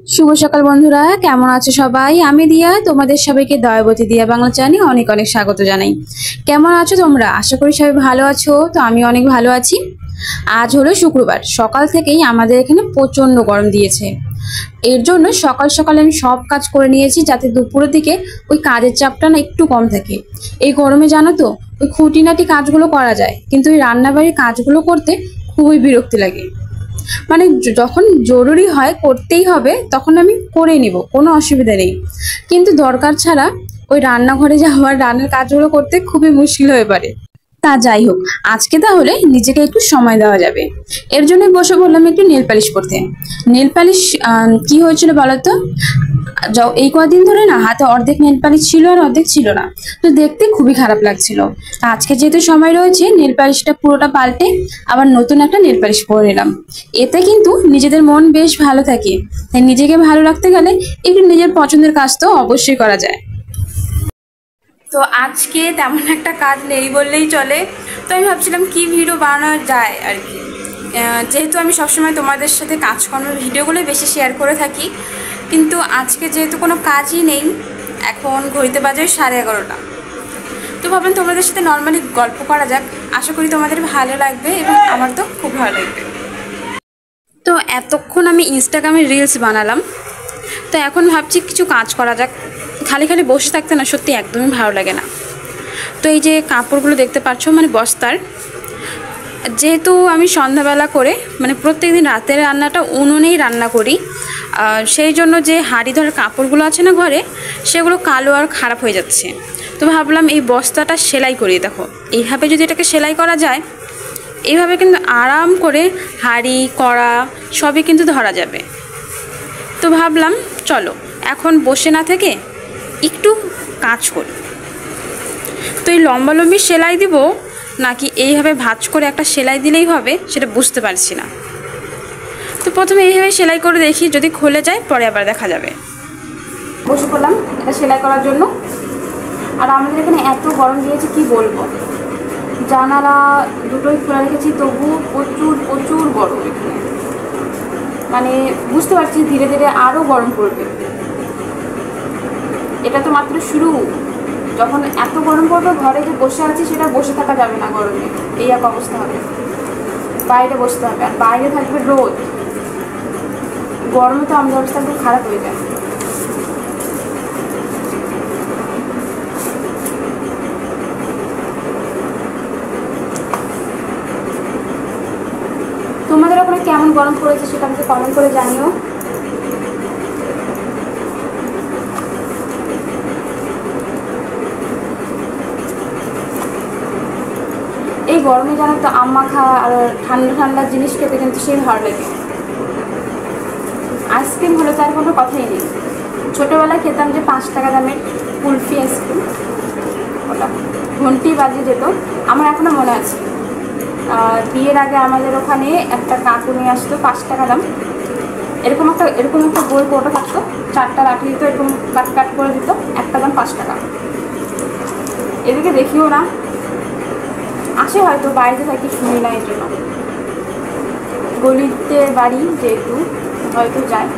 শুভ সকাল বন্ধুরা, কেমন আছো সবাই? আমি দিয়া তোমাদের সবাইকে দয়াবতী দিয়া বাংলা চ্যানেলে অনেক অনেক স্বাগত জানাই। কেমন আছো তোমরা? আশা করি সবাই ভালো আছো। তো আমি অনেক ভালো আছি। আজ হলো শুক্রবার, সকাল থেকেই আমাদের এখানে প্রচন্ড গরম দিয়েছে। এর জন্য সকাল সকালে আমি সব কাজ করে নিয়েছি, যাতে দুপুরের দিকে ওই কাজের চাপটা না একটু কম থাকে। এই গরমে জানো তো, ওই খুঁটিনাটি কাজগুলো করা যায়, কিন্তু ওই রান্নাবাড়ির কাজগুলো করতে খুবই বিরক্তি লাগে। মানে যখন জরুরি হয় করতেই হবে, তখন আমি করে নিব, কোনো অসুবিধা নেই। কিন্তু দরকার ছাড়া ওই রান্নাঘরে যাওয়ার রান্নার কাজগুলো করতে খুবই মুশকিল হয়ে পারে। তা যাই হোক, আজকে তাহলে নিজেকে একটু সময় দেওয়া যাবে। এর জন্য বসে বললাম একটু নেল পালিশ করতে। নেল পালিশ কি হয়েছিল বলতো, এই কদিন ধরে না হাতে অর্ধেক নেল পালিশ ছিল আর অর্ধেক ছিল না। তো দেখতে খুবই খারাপ লাগছিল। আজকে যেহেতু সময় রয়েছে, নেল পালিশটা পুরোটা পাল্টে আবার নতুন একটা নেল পালিশ করে নিলাম। এতে কিন্তু নিজেদের মন বেশ ভালো থাকে। তাই নিজেকে ভালো রাখতে গেলে একটু নিজের পছন্দের কাজ তো অবশ্যই করা যায়। তো আজকে তেমন একটা কাজ নেই বললেই চলে। তো আমি ভাবছিলাম কি ভিডিও বানানো যায় আর কি। যেহেতু আমি সবসময় তোমাদের সাথে কাজকর্মের ভিডিওগুলোই বেশি শেয়ার করে থাকি, কিন্তু আজকে যেহেতু কোনো কাজই নেই, এখন ঘড়িতে বাজে 11:30। তো ভাবলাম তোমাদের সাথে নর্মালি গল্প করা যাক। আশা করি তোমাদের ভালো লাগবে এবং আমার তো খুব ভালো লাগবে। তো এতক্ষণ আমি ইনস্টাগ্রামে রিলস বানালাম, তো এখন ভাবছি কিছু কাজ করা যাক। খালি খালি বসে থাকতে না সত্যি একদমই ভালো লাগে না। তো এই যে কাপড়গুলো দেখতে পাচ্ছ, মানে বস্তার, যেহেতু আমি সন্ধ্যাবেলা করে মানে প্রত্যেক দিন রাতের রান্নাটা উনুনেই রান্না করি, সেই জন্য যে হাঁড়ি ধরার কাপড়গুলো আছে না ঘরে, সেগুলো কালো আর খারাপ হয়ে যাচ্ছে। তো ভাবলাম এই বস্তাটা সেলাই করি। দেখো, এইভাবে যদি এটাকে সেলাই করা যায়, এইভাবে কিন্তু আরাম করে হাঁড়ি কড়া সবই কিন্তু ধরা যাবে। তো ভাবলাম চলো এখন বসে না থেকে একটু কাজ করি। তো এই লম্বালম্বি সেলাই দিব নাকি এইভাবে ভাঁজ করে একটা সেলাই দিলেই হবে, সেটা বুঝতে পারছি না। তো প্রথমে এইভাবে সেলাই করে দেখি, যদি খুলে যায় পরে আবার দেখা যাবে। বসে পড়লাম এটা সেলাই করার জন্য। আর আমাদের এখানে এত গরম দিয়েছে কি বলবো, জানালা দুটোই খোলা রেখেছি, তবু প্রচুর প্রচুর গরম এখানে। মানে বুঝতে পারছি ধীরে ধীরে আরও গরম পড়বে। এটা তো মাত্র শুরু। যখন এত গরম পড়বে, ঘরে যে বসে আছি সেটা বসে থাকা যাবে না, গরমে এই এক অবস্থা হবে। বাইরে বসতে হবে, আর বাইরে থাকবে রোদ। গরমে তো আমাদের অবস্থা খুব খারাপ হয়ে যায়। তোমাদের ওখানে কেমন গরম পড়েছে সেটা আমাকে কমেন্ট করে জানিও। এই গরমে জানো তো আম মাখা আর ঠান্ডা ঠান্ডা জিনিস খেতে কিন্তু সেই ভালো লাগে। আইসক্রিম হলে তার কোনো কথাই নেই। ছোটোবেলায় খেতাম যে 5 টাকা দামের কুলফি আইসক্রিম, ওটা ঘন্টি বাজে যেত, আমার এখনও মনে আছে। বিয়ের আগে আমাদের ওখানে একটা কাকু নিয়ে আসতো, 5 টাকা দাম। এরকম একটা গোল কোটা থাকতো, 4টা লাঠি দিত, এরকম কাট কাট করে দিত, একটা দাম 5 টাকা। এদিকে দেখিও না, আসে হয়তো, বাইরে থাকি শুনি না, এই জন্য। গলিতে বাড়ি যেহেতু হয়তো যায়।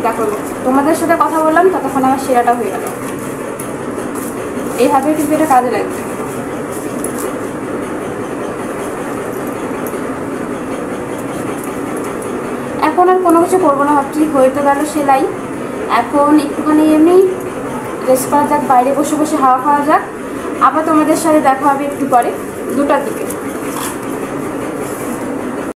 দেখো, তোমাদের সাথে কথা বললাম ততক্ষণ আমার সেরাটা হয়ে গেল। এইভাবে কিন্তু এটা কাজে লাগবে। এখন আর কোনো কিছু করবো না, ভাবছি হয়ে তো গেল সেলাই। এখন একটুখানি এমনি রেস্ট করা যাক, বাইরে বসে বসে হাওয়া খাওয়া যাক। আবার তোমাদের সাথে দেখা হবে একটু পরে 2টার দিকে।